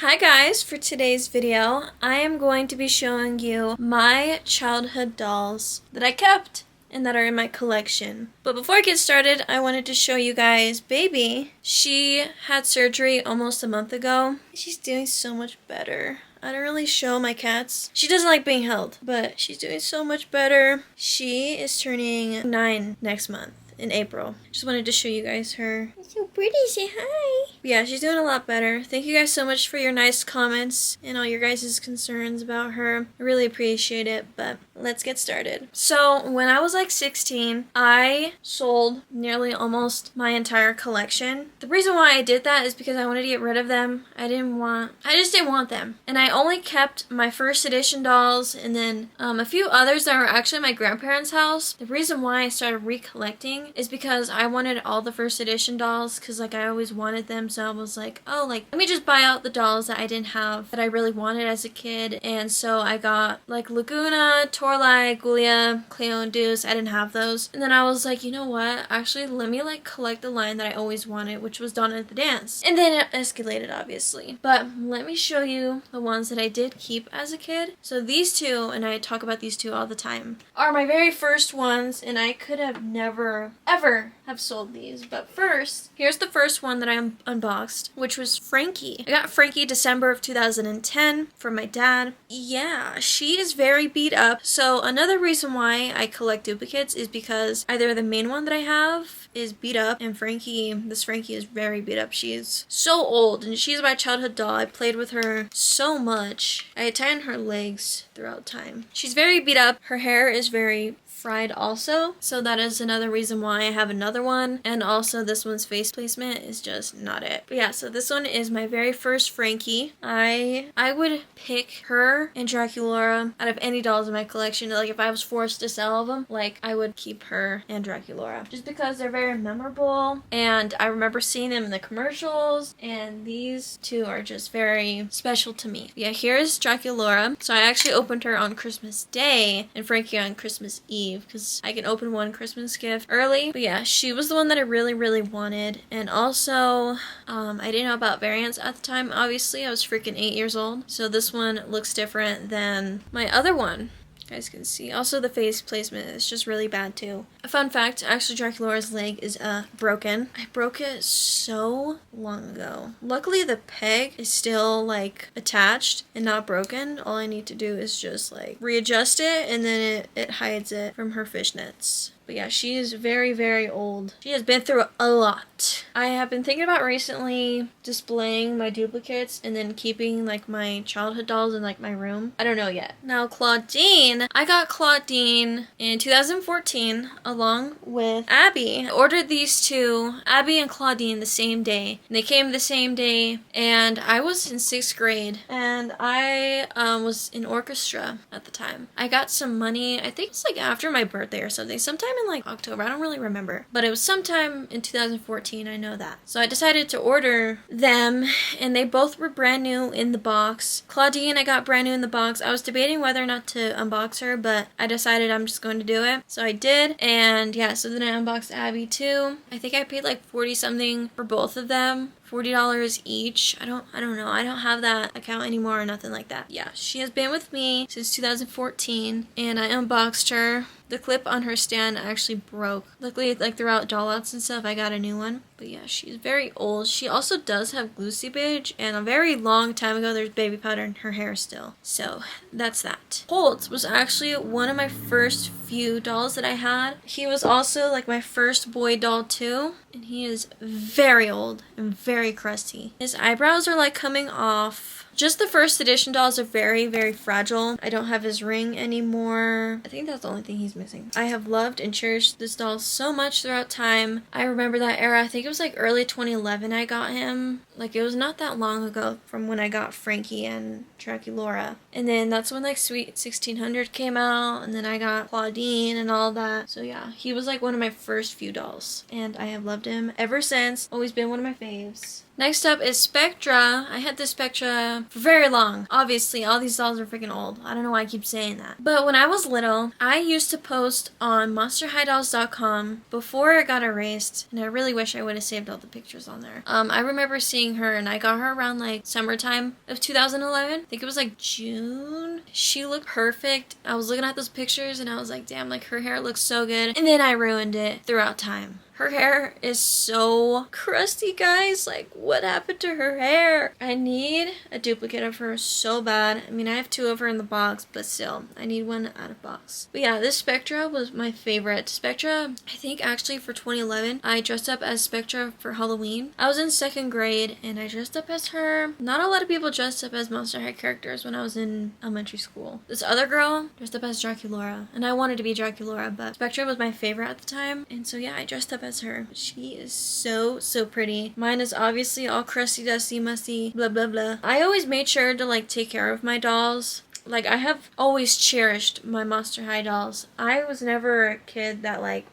Hi guys, for today's video, I am going to be showing you my childhood dolls that I kept and that are in my collection. But before I get started, I wanted to show you guys Baby. She had surgery almost a month ago. She's doing so much better. I don't really show my cats. She doesn't like being held, but she's doing so much better. She is turning 9 next month. In April. Just wanted to show you guys her. It's so pretty, say hi. But yeah, she's doing a lot better. Thank you guys so much for your nice comments and all your guys' concerns about her. I really appreciate it, but let's get started. So when I was like 16, I sold nearly almost my entire collection. The reason why I did that is because I wanted to get rid of them. I just didn't want them. And I only kept my first edition dolls and then a few others that were actually at my grandparents' house. The reason why I started recollecting is because I wanted all the first edition dolls because like I always wanted them, so I was like, oh, like let me just buy out the dolls that I didn't have that I really wanted as a kid. And so I got like Laguna, Torlai, Gulia, Cleo, and Deuce. I didn't have those. And then I was like, you know what, actually let me like collect the line that I always wanted, which was Donna at the Dance. And then it escalated obviously, but let me show you the ones that I did keep as a kid. So these two, and I talk about these two all the time, are my very first ones, and I could have never ever have sold these. But first, here's the first one that I unboxed, which was Frankie. I got Frankie December of 2010 from my dad. Yeah, she is very beat up. So another reason why I collect duplicates is because either the main one that I have is beat up, and this Frankie is very beat up. She is so old, and she's my childhood doll. I played with her so much. I tie on her legs throughout time. She's very beat up. Her hair is very fried also, so that is another reason why I have another one. And also this one's face placement is just not it. But yeah, so this one is my very first Frankie. I would pick her and Draculaura out of any dolls in my collection. Like if I was forced to sell them, like I would keep her and Draculaura just because they're very memorable and I remember seeing them in the commercials, and these two are just very special to me. Yeah, here's Draculaura. So I actually opened her on Christmas Day and Frankie on Christmas Eve, because I can open one Christmas gift early. But yeah, she was the one that I really wanted. And also I didn't know about variants at the time. Obviously I was freaking 8 years old, so this one looks different than my other one. You guys can see. Also the face placement is just really bad too. A fun fact, actually Draculaura's leg is broken. I broke it so long ago. Luckily the peg is still like attached and not broken. All I need to do is just like readjust it, and then it hides it from her fishnets. But yeah, she is very old. She has been through a lot. I have been thinking about recently displaying my duplicates and then keeping like my childhood dolls in like my room. I don't know yet. Now Claudine, I got Claudine in 2014 along with Abby. I ordered these two, Abby and Claudine, the same day. And they came the same day, and I was in 6th grade and I was in orchestra at the time. I got some money, I think it's like after my birthday or something, sometime in like October, I don't really remember, but it was sometime in 2014, I know that. So I decided to order them, and they both were brand new in the box. Claudine, I got brand new in the box. I was debating whether or not to unbox her, but I decided I'm just going to do it. So I did, and yeah, so then I unboxed Abby too. I think I paid like 40 something for both of them. $40 each. I don't know. I don't have that account anymore or nothing like that. Yeah, she has been with me since 2014, and I unboxed her. The clip on her stand actually broke. Luckily, like throughout doll outs and stuff, I got a new one. But yeah, she's very old. She also does have glue seepage, and a very long time ago there's baby powder in her hair still. So that's that. Holt was actually one of my first few dolls that I had. He was also like my first boy doll too, and he is very old and very crusty. His eyebrows are like coming off. Just the first edition dolls are very fragile. I don't have his ring anymore. I think that's the only thing he's missing. I have loved and cherished this doll so much throughout time. I remember that era. I think it was like early 2011 I got him. Like it was not that long ago from when I got Frankie and Draculaura. And then that's when like Sweet 1600 came out, and then I got Claudine and all that. So yeah, he was like one of my first few dolls, and I have loved him ever since. Always been one of my faves. Next up is Spectra. I had this Spectra for very long. Obviously, all these dolls are freaking old. I don't know why I keep saying that. But when I was little, I used to post on monsterhighdolls.com before it got erased, and I really wish I would have saved all the pictures on there. I remember seeing her, and I got her around like summertime of 2011. I think it was like June. She looked perfect. I was looking at those pictures, and I was like, damn, like her hair looks so good. And then I ruined it throughout time. Her hair is so crusty, guys. Like, what happened to her hair? I need a duplicate of her so bad. I mean, I have two of her in the box, but still, I need one out of box. But yeah, this Spectra was my favorite. Spectra, I think actually for 2011, I dressed up as Spectra for Halloween. I was in 2nd grade, and I dressed up as her. Not a lot of people dressed up as Monster High characters when I was in elementary school. This other girl dressed up as Draculaura, and I wanted to be Draculaura, but Spectra was my favorite at the time, and so yeah, I dressed up as her. She is so pretty. Mine is obviously all crusty, dusty, musty, blah blah blah. I always made sure to like take care of my dolls. Like, I have always cherished my Monster High dolls. I was never a kid that like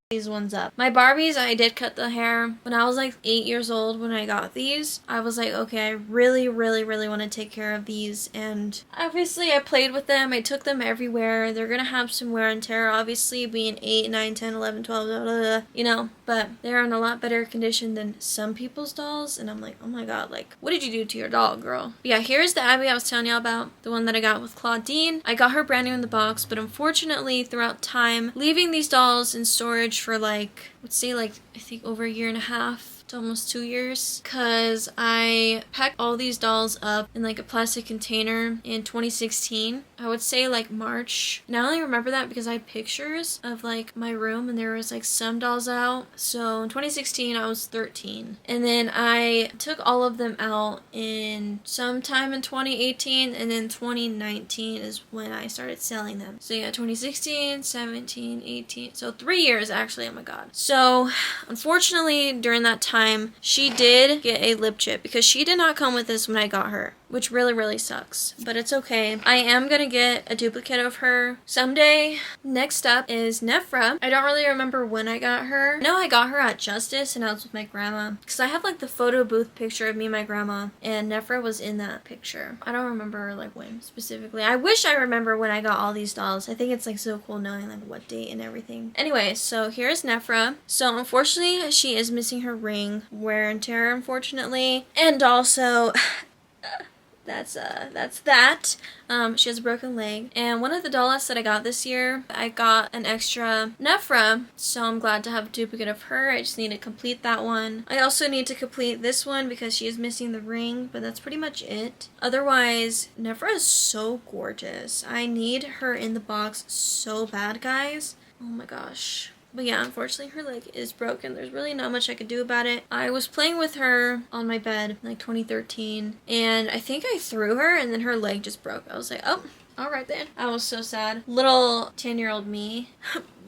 these ones up. My Barbies, I did cut the hair when I was like 8 years old. When I got these, I was like, okay, I really want to take care of these, and obviously I played with them. I took them everywhere. They're gonna have some wear and tear, obviously, being 8, 9, 10, 11, 12, blah, blah, blah, you know, but they're in a lot better condition than some people's dolls, and I'm like, oh my god, like, what did you do to your doll, girl? But yeah, here's the Abby I was telling you about, the one that I got with Claudine. I got her brand new in the box, but unfortunately throughout time, leaving these dolls in storage for like, let's say like, I think over a year and a half to almost 2 years, because I packed all these dolls up in like a plastic container in 2016. I would say like March. And I only remember that because I had pictures of like my room, and there was like some dolls out. So in 2016 I was 13, and then I took all of them out in sometime in 2018, and then 2019 is when I started selling them. So yeah, 2016, 17, 18, so 3 years actually. Oh my god. So unfortunately during that time she did get a lip chip, because she did not come with this when I got her, which really sucks, but it's okay. I am gonna get a duplicate of her someday. Next up is Nefra. I don't really remember when I got her. No, I got her at Justice, and I was with my grandma, because I have like the photo booth picture of me and my grandma, and Nefra was in that picture. I don't remember like when specifically. I wish I remember when I got all these dolls. I think it's like so cool knowing like what date and everything. Anyway, so here's Nefra. So unfortunately she is missing her ring, wear and tear, unfortunately, and also that's that. She has a broken leg. And one of the dolls that I got this year, I got an extra Nefra, so I'm glad to have a duplicate of her. I just need to complete that one. I also need to complete this one because she is missing the ring, but that's pretty much it. Otherwise, Nefra is so gorgeous. I need her in the box so bad, guys. Oh my gosh. But yeah, unfortunately her leg is broken. There's really not much I could do about it. I was playing with her on my bed in like 2013, and I think I threw her, and then her leg just broke. I was like, oh, alright then. I was so sad. Little 10-year-old me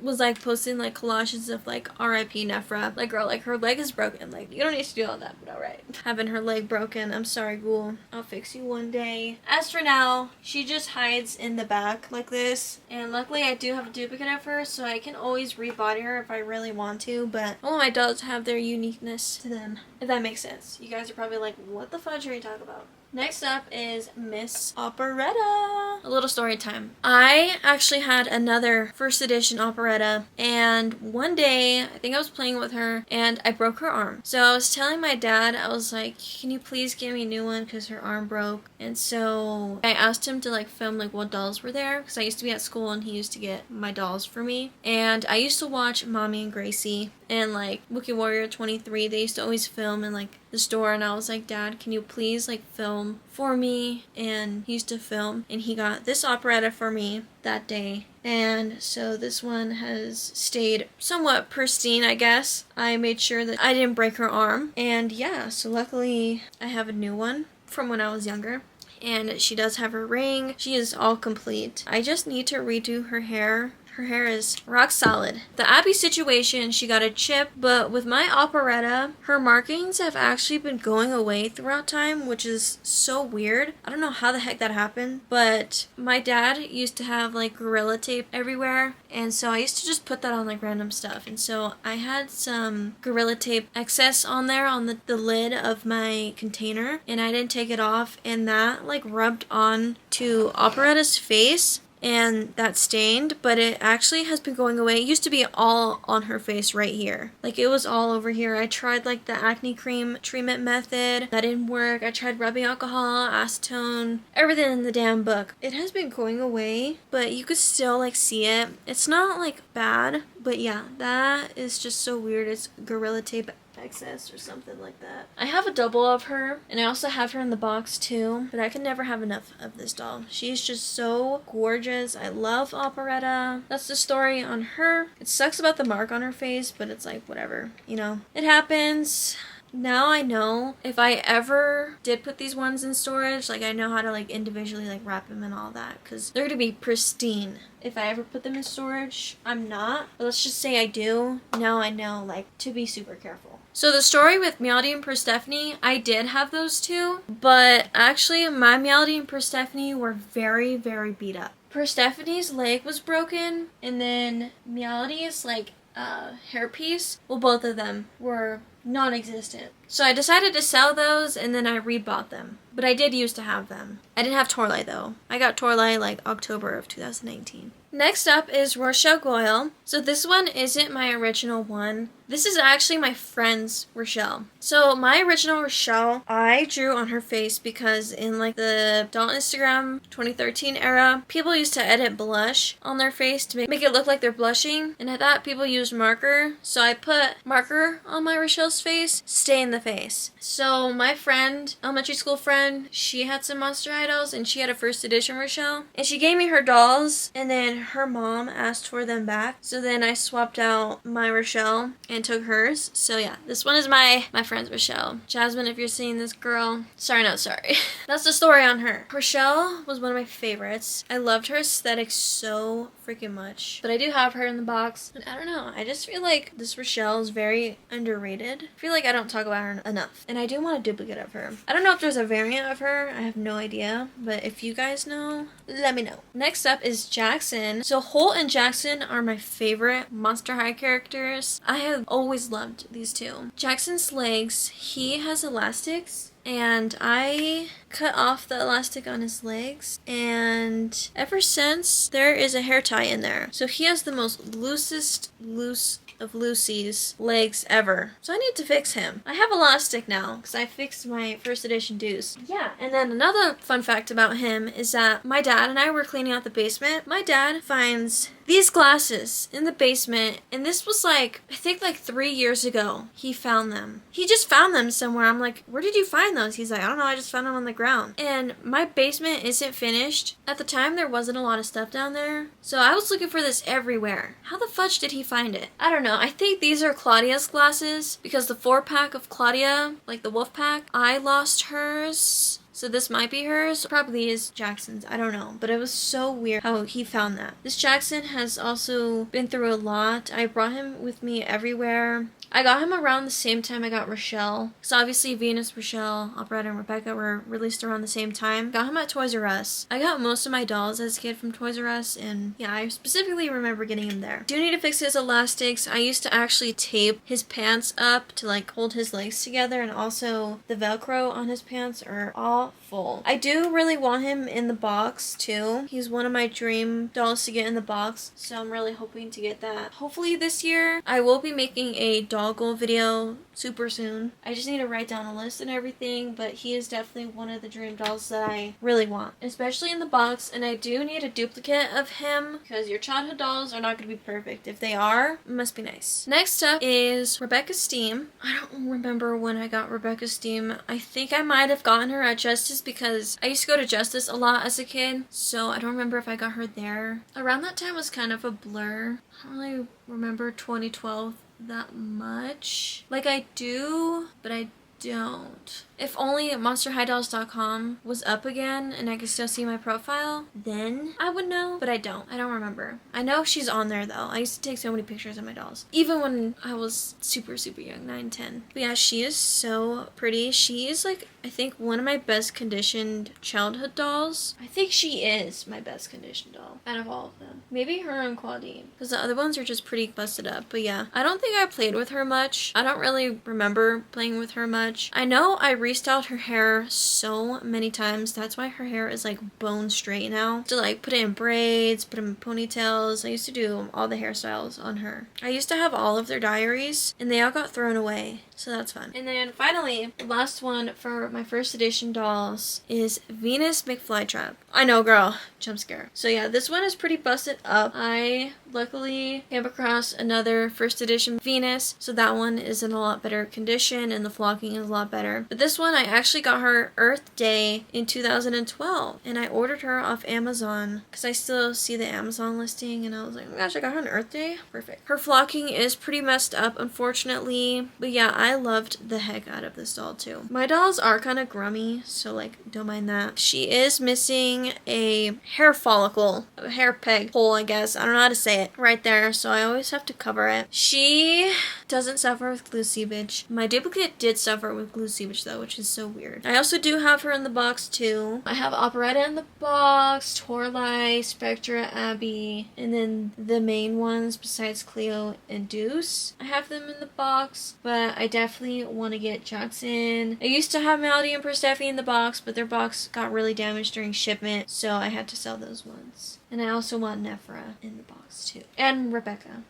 was like posting like collages of like R.I.P. Nefra. Like, girl, like her leg is broken. Like, you don't need to do all that, but alright. Having her leg broken, I'm sorry, ghoul. I'll fix you one day. As for now, she just hides in the back like this. And luckily I do have a duplicate of her, so I can always rebody her if I really want to, but all of my dolls have their uniqueness to them, if that makes sense. You guys are probably like, what the fudge are you talking about? Next up is Miss Operetta. A little story time. I actually had another first edition Operetta, and one day, I think I was playing with her, and I broke her arm. So I was telling my dad, I was like, can you please give me a new one because her arm broke? And so I asked him to like film like what dolls were there, because I used to be at school and he used to get my dolls for me. And I used to watch Mommy and Gracie and like Wookiee Warrior 23. They used to always film in like the store, and I was like, Dad, can you please like film for me? And he used to film, and he got this Operetta for me that day. And so this one has stayed somewhat pristine, I guess. I made sure that I didn't break her arm, and yeah, so luckily I have a new one from when I was younger. And she does have her ring. She is all complete. I just need to redo her hair. her hair is rock solid. The Abby situation, she got a chip, but with my Operetta, her markings have actually been going away throughout time, which is so weird. I don't know how the heck that happened, but my dad used to have like Gorilla Tape everywhere, and so I used to just put that on like random stuff, and so I had some Gorilla Tape excess on there on the lid of my container, and I didn't take it off, and that like rubbed on to Operetta's face, and that stained, but it actually has been going away. It used to be all on her face right here. Like, it was all over here. I tried like the acne cream treatment method. That didn't work. I tried rubbing alcohol, acetone, everything in the damn book. It has been going away, but you could still like see it. It's not like bad, but yeah, that is just so weird. It's Gorilla Tape excess or something like that. I have a double of her, and I also have her in the box too, but I can never have enough of this doll. She's just so gorgeous. I love Operetta. That's the story on her. It sucks about the mark on her face, but it's like whatever, you know. It happens. Now I know if I ever did put these ones in storage, like I know how to like individually like wrap them and all that, because they're gonna be pristine. If I ever put them in storage, I'm not, but let's just say I do. Now I know like to be super careful. So the story with Meowdy and Persephone, I did have those two, but actually my Meowdy and Persephone were very, very beat up. Persephone's leg was broken, and then Meowdy's like hairpiece, well, both of them were non-existent. So I decided to sell those, and then I rebought them. But I did used to have them. I didn't have Torlai though. I got Torlai like October of 2019. Next up is Rochelle Goyle. So this one isn't my original one. This is actually my friend's Rochelle. So my original Rochelle, I drew on her face because in like the doll Instagram 2013 era, people used to edit blush on their face to make it look like they're blushing. And I thought people used marker. So I put marker on my Rochelle's face, stay in the face. So my friend, elementary school friend, she had some Monster Idols and she had a first edition Rochelle. And she gave me her dolls, and then her mom asked for them back. So then I swapped out my Rochelle and took hers. So yeah, this one is my friend's Rochelle. Jasmine, if you're seeing this, girl, sorry, not sorry. That's the story on her. Rochelle was one of my favorites. I loved her aesthetic so freaking much. But I do have her in the box. And I don't know, I just feel like this Rochelle is very underrated. I feel like I don't talk about her enough. And I do want a duplicate of her. I don't know if there's a variant of her. I have no idea. But if you guys know, let me know. Next up is Jackson. So Holt and Jackson are my favorite Monster High characters. I have always loved these two. Jackson's legs, he has elastics, and I cut off the elastic on his legs, and ever since there is a hair tie in there. So he has the most loose of Lucy's legs ever. So I need to fix him. I have elastic now because I fixed my first edition Deuce. Yeah, and then another fun fact about him is that my dad and I were cleaning out the basement. My dad finds these glasses in the basement, and this was like, I think like 3 years ago he found them. He just found them somewhere. I'm like, where did you find those? He's like, I don't know, I just found them on the ground. And my basement isn't finished. At the time there wasn't a lot of stuff down there, so I was looking for this everywhere. How the fudge did he find it? I don't know. I think these are Claudia's glasses because the 4-pack of Claudia, like the wolf pack, I lost hers. So this might be hers. Probably is Jackson's. I don't know. But it was so weird how he found that. This Jackson has also been through a lot. I brought him with me everywhere. I got him around the same time I got Rochelle. So obviously Venus, Rochelle, Operetta, and Rebecca were released around the same time. Got him at Toys R Us. I got most of my dolls as a kid from Toys R Us, and yeah, I specifically remember getting him there. Do need to fix his elastics. I used to actually tape his pants up to like hold his legs together, and also the Velcro on his pants are awful. I do really want him in the box too. He's one of my dream dolls to get in the box, so I'm really hoping to get that. Hopefully this year. I will be making a doll goal video super soon. I just need to write down a list and everything, but he is definitely one of the dream dolls that I really want, especially in the box. And I do need a duplicate of him because your childhood dolls are not going to be perfect. If they are, it must be nice. Next up is Rebecca Steam. I don't remember when I got Rebecca Steam. I think I might have gotten her at Justice because I used to go to Justice a lot as a kid, so I don't remember if I got her there. Around that time was kind of a blur. I don't really remember 2012 that much. Like I do, but I don't. If only monsterhighdolls.com was up again and I could still see my profile, then I would know, but I don't. I don't remember. I know she's on there though. I used to take so many pictures of my dolls, even when I was super young, 9, 10. But yeah, she is so pretty. She is like, I think, one of my best conditioned childhood dolls. I think she is my best conditioned doll out of all of them. Maybe her and Claudine, because the other ones are just pretty busted up. But yeah, I don't think I played with her much. I don't really remember playing with her much. I know I restyled her hair so many times. That's why her hair is like bone straight now. To like put it in braids, put them in ponytails. I used to do all the hairstyles on her. I used to have all of their diaries and they all got thrown away. So that's fun. And then finally, the last one for my first edition dolls is Venus McFlytrap. I know, girl. Jump scare. So yeah, this one is pretty busted up. I luckily came across another first edition Venus, so that one is in a lot better condition and the flocking is a lot better. But this one, I actually got her Earth Day in 2012 and I ordered her off Amazon because I still see the Amazon listing and I was like, oh my gosh, I got her on Earth Day? Perfect. Her flocking is pretty messed up, unfortunately, but yeah, I loved the heck out of this doll too. My dolls are kind of grummy, so like, don't mind that. She is missing a hair follicle, a hair peg hole, I guess. I don't know how to say it right there, so I always have to cover it. She doesn't suffer with glue seepage. My duplicate did suffer with glue seepage though, which is so weird. I also do have her in the box too. I have Operetta in the box, Torlai, Spectra, Abby, and then the main ones besides Cleo and Deuce. I have them in the box, but I definitely want to get Jackson. I used to have Melody and Persephone in the box, but their box got really damaged during shipment, so I had to sell those ones. And I also want Nephra in the box too. And Rebecca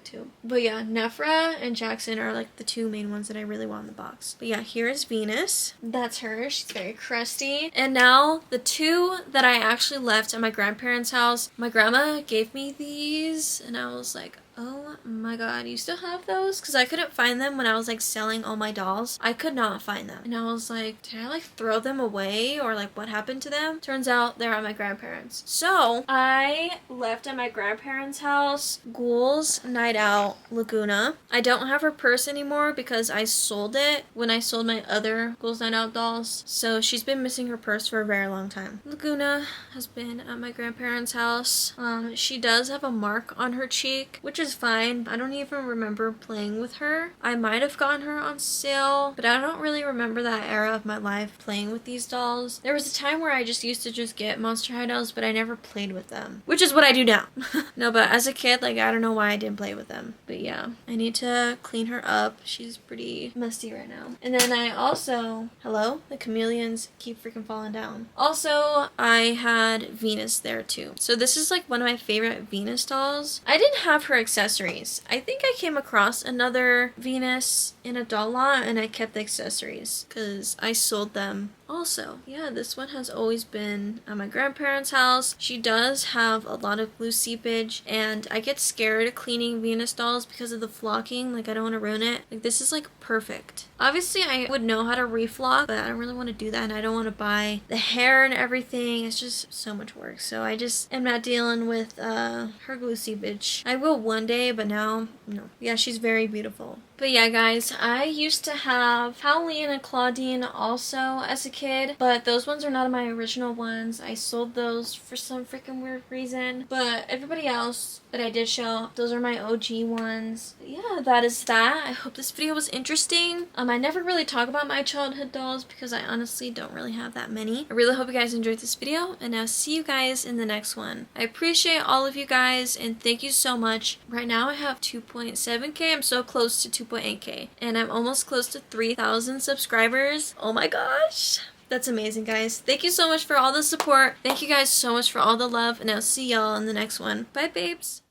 too. But yeah, Nephra and Jackson are like the two main ones that I really want in the box. But yeah, here is Venus. That's her. She's very crusty. And now the two that I actually left at my grandparents' house, my grandma gave me these and I was like, oh my god, you still have those? Because I couldn't find them when I was like selling all my dolls. I could not find them. And I was like, did I like throw them away or like what happened to them? Turns out they're at my grandparents. So I left at my grandparents' house Ghouls Night Out Laguna. I don't have her purse anymore because I sold it when I sold my other Ghouls Night Out dolls. So she's been missing her purse for a very long time. Laguna has been at my grandparents' house. She does have a mark on her cheek, which is fine. I don't even remember playing with her. I might have gotten her on sale, but I don't really remember that era of my life playing with these dolls. There was a time where I just used to just get Monster High dolls, but I never played with them, which is what I do now. No, but as a kid, like, I don't know why I didn't play with them. But yeah, I need to clean her up. She's pretty musty right now. And then I also, hello? The chameleons keep freaking falling down. Also, I had Venus there too. So this is like one of my favorite Venus dolls. I didn't have her accessories. I think I came across another Venus in a doll lot and I kept the accessories because I sold them also. Yeah, this one has always been at my grandparents' house. She does have a lot of glue seepage and I get scared of cleaning Venus dolls because of the flocking. Like, I don't want to ruin it. Like, this is like perfect. Obviously I would know how to reflock, but I don't really want to do that and I don't want to buy the hair and everything. It's just so much work. So I just am not dealing with her glue seepage. I will one day, but now no. Yeah, she's very beautiful. But yeah, guys, I used to have Howleen and Claudine also as a kid, but those ones are not my original ones. I sold those for some freaking weird reason. But everybody else that I did show, those are my OG ones. But yeah, that is that. I hope this video was interesting. I never really talk about my childhood dolls because I honestly don't really have that many. I really hope you guys enjoyed this video, and I'll see you guys in the next one. I appreciate all of you guys, and thank you so much. Right now I have 2.7k. I'm so close to 2.8k, and I'm almost close to 3,000 subscribers. Oh my gosh. That's amazing, guys. Thank you so much for all the support. Thank you guys so much for all the love, and I'll see y'all in the next one. Bye, babes.